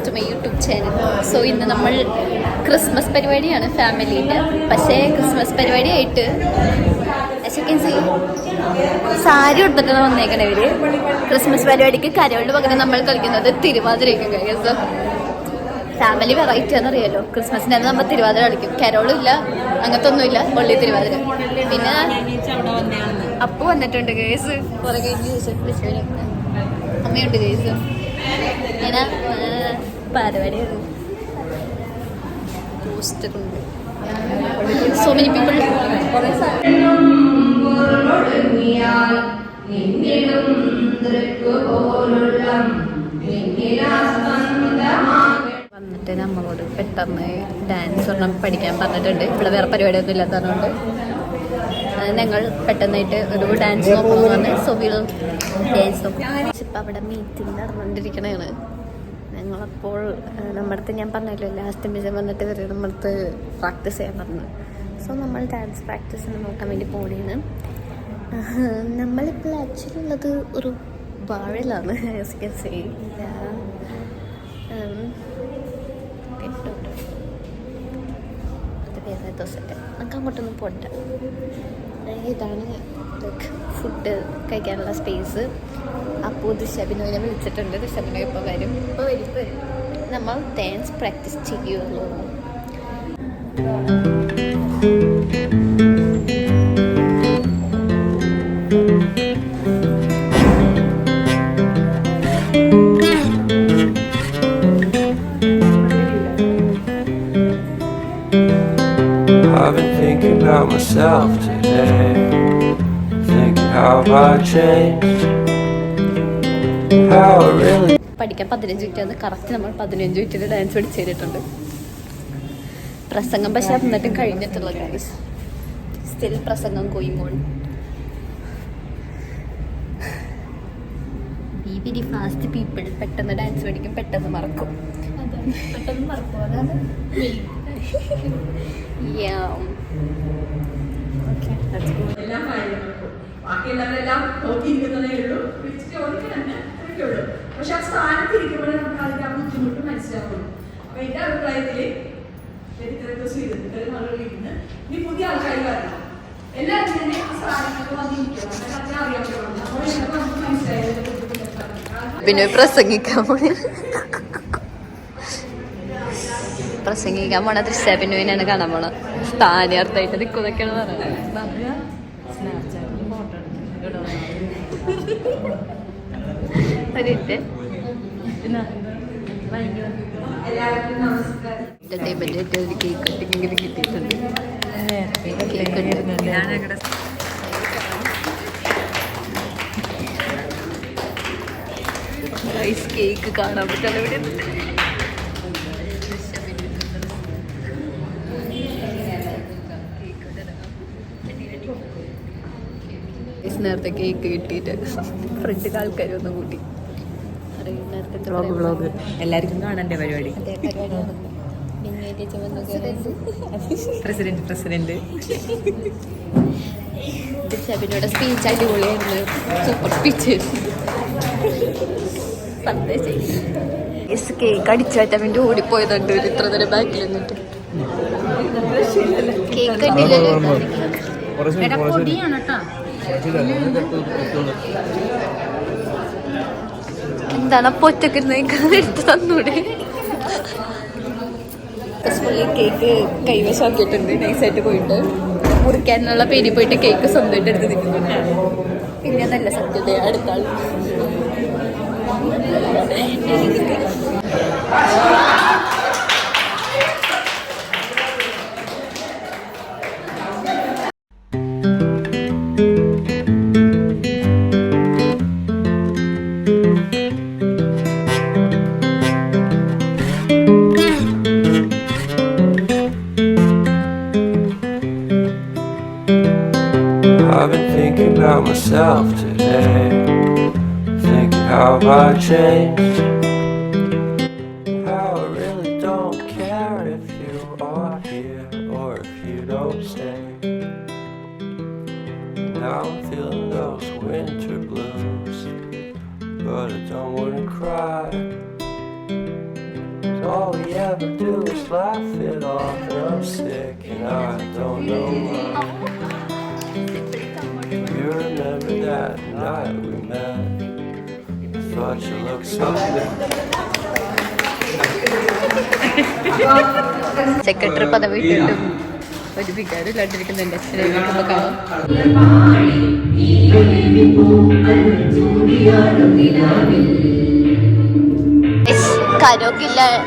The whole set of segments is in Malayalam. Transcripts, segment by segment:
To my YouTube channel. So ഇന്ന് നമ്മൾ ക്രിസ്മസ് പരിപാടിയാണ് ഫാമിലിൻ്റെ. പക്ഷേ ക്രിസ്മസ് പരിപാടിയായിട്ട് സാരി എടുത്തിട്ടാണ് വന്നേക്കണേ ഇവര്. ക്രിസ്മസ് പരിപാടിക്ക് കരോളിന് പകരം നമ്മൾ കളിക്കുന്നത് തിരുവാതിരയ്ക്ക്. Family variety ആണെന്നറിയാലോ. ക്രിസ്മസിന് തന്നെ നമ്മൾ തിരുവാതിര കളിക്കും. കരോളും ഇല്ല, അങ്ങനത്തെ ഒന്നുമില്ല, ഒള്ളി തിരുവാതിര. പിന്നെ അപ്പു വന്നിട്ടുണ്ട് കേസ് കുറെ കഴിഞ്ഞ്. അമ്മയുണ്ട് കേസ്. ഇങ്ങനെ പരിപാടിയാണ്. പോസ്റ്ററുണ്ട്. So many people. വന്നിട്ട് നമ്മളോട് പെട്ടെന്ന് ഡാൻസ് ഒരെണ്ണം പഠിക്കാൻ പറഞ്ഞിട്ടുണ്ട്. ഇവിടെ വേറെ പരിപാടിയൊന്നും ഇല്ലാത്തതുകൊണ്ട് ഞങ്ങൾ പെട്ടെന്നായിട്ട് ഒരു ഡാൻസ് നോക്കുന്നു പറഞ്ഞ്. സോ വീണ്ടും ഡാൻസ് നോക്കും. ഇപ്പം അവിടെ മീറ്റിംഗ് നടന്നുകൊണ്ടിരിക്കണതാണ്. ഞങ്ങളപ്പോൾ നമ്മുടെ അടുത്ത് ഞാൻ പറഞ്ഞല്ലോ ലാസ്റ്റ് മിഷൻ വന്നിട്ട് വരെ നമ്മുടെ അടുത്ത് പ്രാക്ടീസ് ചെയ്യാൻ പറഞ്ഞു. സോ നമ്മൾ ഡാൻസ് പ്രാക്ടീസിന് നോക്കാൻ വേണ്ടി പോകണേന്ന്. നമ്മളിപ്പോൾ ആക്ച്വലി ഉള്ളത് ഒരു ബാറിലാണ്. ദിവസത്തെ നമുക്ക് അങ്ങോട്ടൊന്നും പോട്ടെ. ഇതാണ് ഫുഡ് കഴിക്കാനുള്ള സ്പേസ്. അപ്പോൾ ദിശാബിനോനെ വിളിച്ചിട്ടുണ്ട്. ദിശാബിനോ ഇപ്പോൾ വരും. ഇപ്പോൾ വരും. നമ്മൾ ഡാൻസ് പ്രാക്ടീസ് ചെയ്യുള്ളൂ. I've been thinking about myself today, thinking how I changed, how I really. പഠിക്കാൻ 15 മിനിറ്റ് കറക്റ്റ് നമ്മൾ 15 മിനിറ്റിൽ ഡാൻസ് പഠിച്ചു ചെയ്തിട്ടുണ്ട്. പ്രസംഗം പക്ഷെ എന്നിട്ടും കഴിഞ്ഞിട്ടുള്ള ഗൈസ്. സ്റ്റിൽ പ്രസംഗം ഗോയിങ്. Very fast people. പെട്ടെന്ന് ഡാൻസ് പഠിക്കും, പെട്ടെന്ന് മറക്കും. ബാക്കിയുള്ളവരെല്ലാം നോക്കിയിരിക്കുന്നതേ ഉള്ളൂ. പക്ഷെ ആ സ്ഥാനത്തിരിക്കുമ്പോഴേ നമുക്ക് അതിന്റെ ആ ബുദ്ധിമുട്ട് മനസ്സിലാവുള്ളൂ. അപ്പൊ എന്റെ അഭിപ്രായത്തില് ഇരുന്ന് ഇനി പുതിയ ആൾക്കാർ വരണം. എല്ലാവരും തന്നെ ആ സ്ഥാനങ്ങൾക്ക് വന്നിരിക്കണം. അറിയാൻ പറ്റുള്ളൂ. അപ്പോൾ നമുക്ക് മനസ്സിലായത് പിന്നെ പ്രസംഗിക്കാൻ പോണ ദൃശ്യാഭിനവിനാണ് കാണാൻ പോണ. സ്ഥാനാർത്ഥമായിട്ട് നിൽക്കുന്നൊക്കെയാണ് പറയുന്നത്. ഒരു കേക്ക് കട്ടിങ്ങനെ കിട്ടിയിട്ടുണ്ട്. കേക്ക് കാണാൻ പറ്റുള്ള ഇവിടെ നേരത്തെ കേക്ക് കിട്ടിയിട്ട് ഫ്രണ്ടിൽ ആൾക്കാർ ഒന്നും കൂട്ടി. എല്ലാവർക്കും കാണണ്ടേ പരിപാടി. പ്രസിഡന്റ് ഷബിനോടെ സ്പീച്ച് അടിപൊളിയായിരുന്നു. Super speech. കേക്ക് അടിച്ചു മാറ്റാൻ വേണ്ടി ഓടിപ്പോയതുണ്ട് ഇത്ര നേരം ബാക്കിൽ നിന്നിട്ട്. കേക്ക് കണ്ടില്ലല്ലോ. എന്താണ് പൊറ്റക്ക് എടുത്ത് തന്നൂടെ. കേക്ക് കൈവശമാക്കിയിട്ടുണ്ട്. നൈസായിട്ട് പോയിട്ട് മുറിക്കാനുള്ള പേരി പോയിട്ട് കേക്ക് സ്വന്തമായിട്ട് എടുത്ത് നിൽക്കുന്നുണ്ട്. പിന്നെ നല്ല സത്യത അടുത്ത ആൾ. I've been thinking about myself today, thinking how I changed, how I really don't care if you are here or if you don't stay. Now I'm feeling those winter blues, but I don't wanna cry. all we ever do is laugh it off. And I'm sick and I don't know why. You remember that night we met? Thought you looked so good. Secretary പദവി കിട്ടും ഒരു വികാരം ഇല്ലാണ്ടിരിക്കുന്നുണ്ട് കാണാം.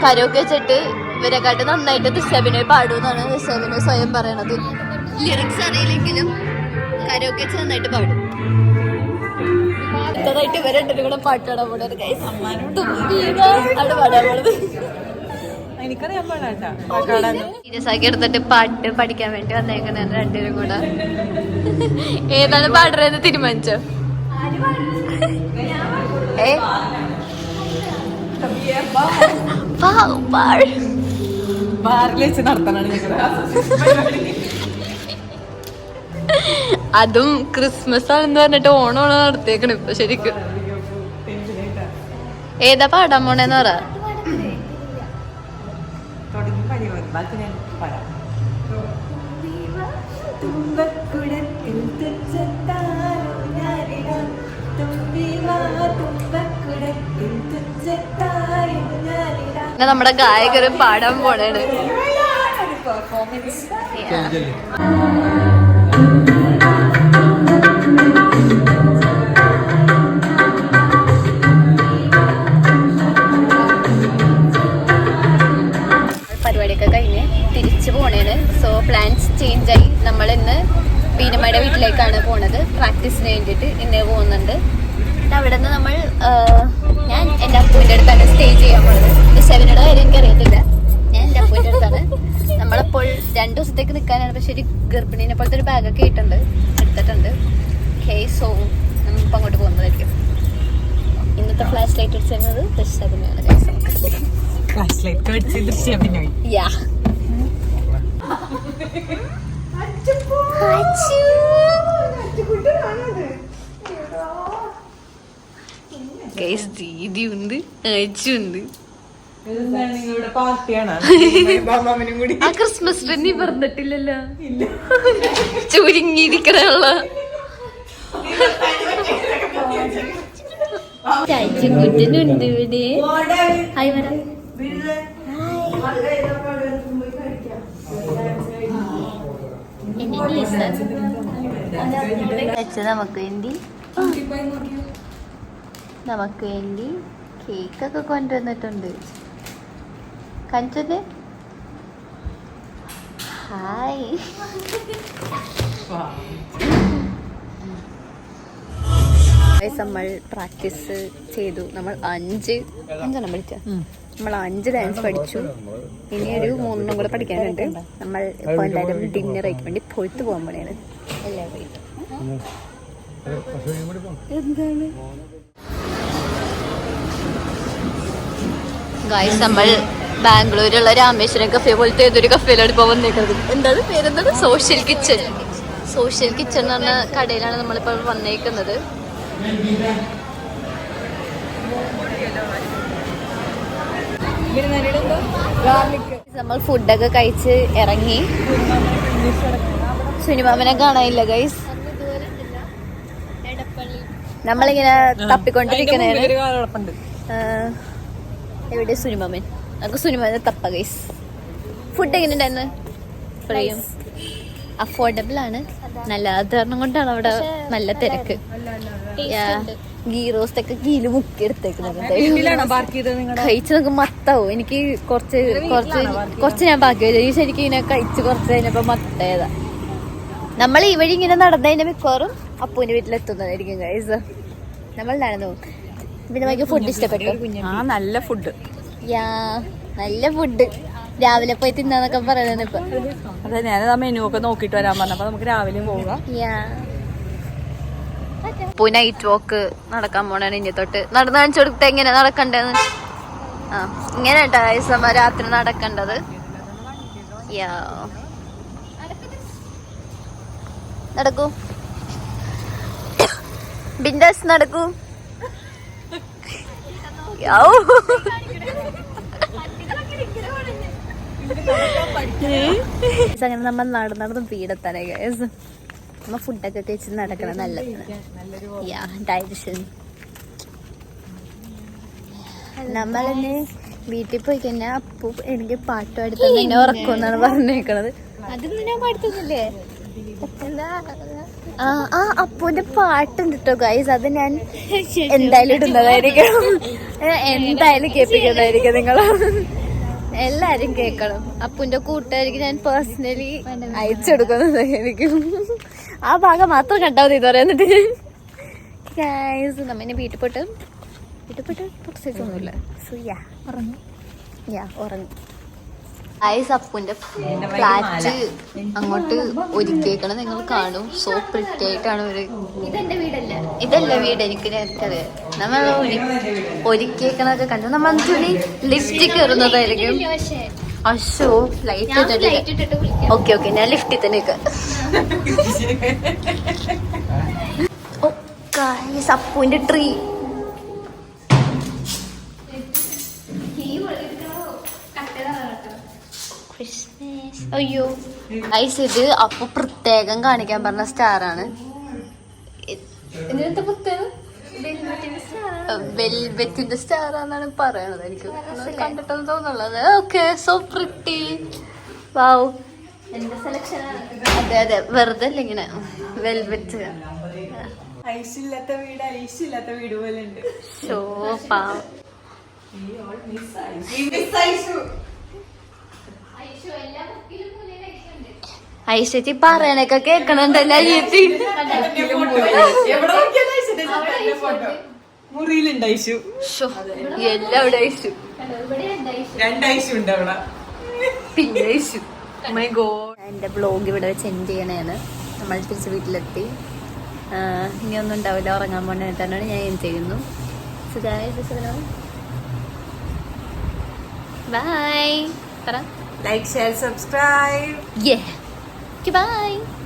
കരോക്കെ വെച്ചിട്ട് ഇവരെക്കാട്ട് നന്നായിട്ട് ദിശാബിനെ പാടുമെന്നാണ് ദിശാബിനെ സ്വയം പറയണത്. ലിറിക്സ് അറിയില്ലെങ്കിലും കരോക്കെ വെച്ച് നന്നായിട്ട് പാടും. അടുത്തതായിട്ട് ഇവരെണ്ടും കൂടെ പാട്ട് പാടാൻ പോണത് അവിടെ പാടാൻ പോണത്. സീരിയസ് ആക്കി എടുത്തിട്ട് പാട്ട് പഠിക്കാൻ വേണ്ടി വന്നേക്കണ രണ്ടുപേരും കൂടെ. ഏതാണ് പാടുന്നതെന്ന് തീരുമാനിച്ചോ? അതും ക്രിസ്മസ് ആണെന്ന് പറഞ്ഞിട്ട് ഓണമാണ് നടത്തിയേക്കണ ഇപ്പൊ ശരിക്കും. ഏതാ പാടാൻ പോണേന്ന് പറ. നമ്മുടെ ഗായകര് പാടാൻ പോണേണ്. പരിപാടിയൊക്കെ കഴിഞ്ഞ് തിരിച്ചു പോണേണ്. സോ പ്ലാൻസ് ചേഞ്ച് ആയി. നമ്മൾ ഇന്ന് ബീനമ്മയുടെ വീട്ടിലേക്കാണ് പോണത്. പ്രാക്ടീസിന് വേണ്ടിയിട്ട് ഇന്നേ പോകുന്നുണ്ട്. അവിടെ നിന്ന് നമ്മൾ ഞാൻ എൻ്റെ അപ്പൂൻ്റെ അടുത്താണ് സ്റ്റേ ചെയ്യാൻ പോണത്. സെവനോട് കാര്യം എനിക്കറിയത്തില്ല. ഞാൻ എൻ്റെ അപ്പൂൻ്റെ അടുത്താണ്. നമ്മളപ്പോൾ 2 ദിവസത്തേക്ക് നിൽക്കാനാണ്. പക്ഷെ ഒരു ഗർഭിണീനെ പോലത്തെ ഒരു ബാഗൊക്കെ എടുത്തിട്ടുണ്ട്. സോ നമ്മളിപ്പോൾ അങ്ങോട്ട് പോകുന്നതായിരിക്കും. ഇന്നത്തെ ഫ്ലാഷ് ലൈറ്റ് അടിച്ചിരുന്നത് ദൃശ്യഭിനയാണ്. ദീദിയുണ്ട്, അച്ചുണ്ട്. ആ ക്രിസ്മസ് ട്രീ പറഞ്ഞിട്ടില്ലല്ലോ. ചുരുങ്ങിയിരിക്കണുള്ള ചായച്ചുകുട്ടനുണ്ട് ഇവിടെ. ഹായ് വരാം. നമുക്ക് വേണ്ടി കേക്കൊക്കെ കൊണ്ടുവന്നിട്ടുണ്ട്. കഞ്ചത് ഹായ്. നമ്മൾ പ്രാക്ടീസ് ചെയ്തു. നമ്മൾ 5 ഡാൻസ് പഠിച്ചു. ഇനി ഒരു 3 കൂടെ പഠിക്കാനുണ്ട്. നമ്മൾ ഇപ്പോൾ എന്തായാലും ഡിന്നർ കഴിക്കാൻ വേണ്ടി പുറത്ത് പോകാൻ പോലെയാണ് എല്ലാവരും. എന്താണ് ഗായ്സ്, നമ്മൾ ബാംഗ്ലൂരുള്ള രാമേശ്വരം കഫേ പോലത്തെ ഏതൊരു കഫേയിലാണ് ഇപ്പോൾ വന്നേക്കുന്നത്. എന്താണ് പേരെന്താണ്? സോഷ്യൽ കിച്ചൺ എന്ന് പറഞ്ഞ കടയിലാണ് നമ്മളിപ്പോൾ വന്നേക്കുന്നത്. നമ്മൾ ഫുഡൊക്കെ കഴിച്ച് ഇറങ്ങി. സുനിമാമനെ കാണാനില്ല ഗൈസ്. നമ്മളിങ്ങനെ തപ്പിക്കൊണ്ടിരിക്കണേ. എവിടെ സുനിമാമൻ? നമുക്ക് സുനിമാമനെ തപ്പ ഗൈസ്. ഫുഡ് എങ്ങനെ ഉണ്ടായിരുന്നു? പറയും. അഫോർഡബിൾ ആണ്. നല്ല ആധാരണം കൊണ്ടാണ് അവിടെ നല്ല തിരക്ക്. ഗീ റോസ്റ്റ് ഒക്കെ ഗീല് മുക്കി എടുത്തേക്കുന്നത്. കഴിച്ച് നമുക്ക് മത്താവും. എനിക്ക് കുറച്ച് ഞാൻ ബാക്കി വരും. ഈ ശരിക്കും ഇങ്ങനെ കഴിച്ച് കുറച്ച് കഴിഞ്ഞപ്പോ മത്തേതാ. നമ്മൾ ഈ വഴി ഇങ്ങനെ നടന്നതിന്റെ മിക്കവാറും അപ്പൂന്റെ വീട്ടിലെത്തുന്നതായിരിക്കും ഗൈസ്. നമ്മൾ നടന്നു. പിന്നെ നമുക്ക് ഫുഡ് ഇഷ്ടപ്പെട്ടു. നല്ല ഫുഡ്. നല്ല ഫുഡ്. രാവിലെ പോയി തിന്നാന്നൊക്കെ പറയുന്നത് ഇപ്പൊ. അതെ, ഞാൻ മെനു ഒക്കെ നോക്കിട്ട് വരാൻ പറഞ്ഞപ്പോ നമുക്ക് രാവിലെ പോകാം. ഇപ്പൊ നൈറ്റ് വാക്ക് നടക്കാൻ പോണാണ്. ഇനി തൊട്ട് നടന്ന് കാണിച്ചു കൊടുത്ത എങ്ങനെ നടക്കണ്ടേന്ന്. ഇങ്ങനെ കേട്ടോ രാത്രി നടക്കേണ്ടത്. നടക്കൂ ബിൻഡാസ്, നടക്കൂ. അങ്ങനെ നമ്മൾ നടന്ന് വീടെത്താനേ ഗൈസ്. നമ്മ ഫുഡൊക്കെ കഴിച്ച് നടക്കണം നല്ലതാണ്. ഡൈജഷൻ. നമ്മളിന്ന് വീട്ടിൽ പോയി കഴിഞ്ഞാൽ അപ്പു എനിക്ക് പാട്ട് പാടുത്ത എന്നെ ഉറക്കുമെന്നാണ് പറഞ്ഞേക്കണത്. അതൊന്നും ഞാൻ പാടുത്തുന്നില്ലേ? ആ അപ്പുവിന്റെ പാട്ടുണ്ട് കേട്ടോ ഗൈസ്. അത് ഞാൻ എന്തായാലും ഇടുന്നതായിരിക്കും. എന്തായാലും കേൾപ്പിക്കുന്നതായിരിക്കും. നിങ്ങൾ എല്ലാരും കേൾക്കണം. അപ്പുവിന്റെ കൂട്ടുകാർക്ക് ഞാൻ പേഴ്സണലി അയച്ചെടുക്കുന്നതായിരിക്കും. ആ ഭാഗം മാത്രം കണ്ടാൽ മതി എന്ന് പറയാന്നിട്ട് ഞാൻ ഗൈസ്. നമ്മ വീട്ടിൽ പോയിട്ട് പ്രത്യേകിച്ച് ഒന്നുമില്ല. സോ ഉറങ്ങും. ഗൈസ് അപ്പുവിന്റെ ഫ്ലാറ്റ് അങ്ങോട്ട് ഒരുക്കിയേക്കണം. നിങ്ങൾ കാണും. സോ പ്രിറ്റി ആയിട്ടാണ് ഒരു ഇതല്ല വീട്. എനിക്ക് നേരത്തറിയാം. നമ്മൾ ഒരുക്കിയേക്കണൊക്കെ കണ്ടു. നമ്മൾ തുണി ലിഫ്റ്റിൽ കയറുന്നതായിരിക്കും. അശോ ലൈറ്റ് ഇട്ടിട്ട് ഓക്കെ ഞാൻ ലിഫ്റ്റിൽ തന്നെ അപ്പുവിന്റെ ട്രീ. അയ്യോ ഐസ് ഇത് അപ്പൊ പ്രത്യേകം കാണിക്കാൻ പറഞ്ഞ സ്റ്റാറാണ്. വെൽവെറ്റിന്റെ സ്റ്റാറാന്നാണ് പറയണത്. എനിക്ക് കണ്ടിട്ടെന്ന് തോന്നുള്ളത്. Okay so pretty. വാവ് അതെ വെറുതെ അല്ല ഇങ്ങനെ വെൽവെറ്റ്. ഐസില്ലാത്ത വീട് പോലെ ഉണ്ട്. ഷോ പാവം. ഐശ്വര്യ പറയണൊക്കെ കേക്കണുണ്ടല്ലോ അനിയത്തി. മുറിയിലുണ്ട് ഐശു. എല്ലാം അവിടെ ഐശു. രണ്ടൈശു ഉണ്ട് അവിടെ. പിന്നെ ഐശു. എന്റെ ബ്ലോഗ് ഇവിടെ വെച്ച് എൻഡ് ചെയ്യണേന്ന്. നമ്മൾ തിരിച്ച് വീട്ടിലെത്തി. ഇനിയൊന്നും ഉണ്ടാവില്ല. ഉറങ്ങാൻ പോകണായിട്ടാണ് ഞാൻ എൻഡ് ചെയ്യുന്നു. ബൈ പറ. Like share subscribe. Bye.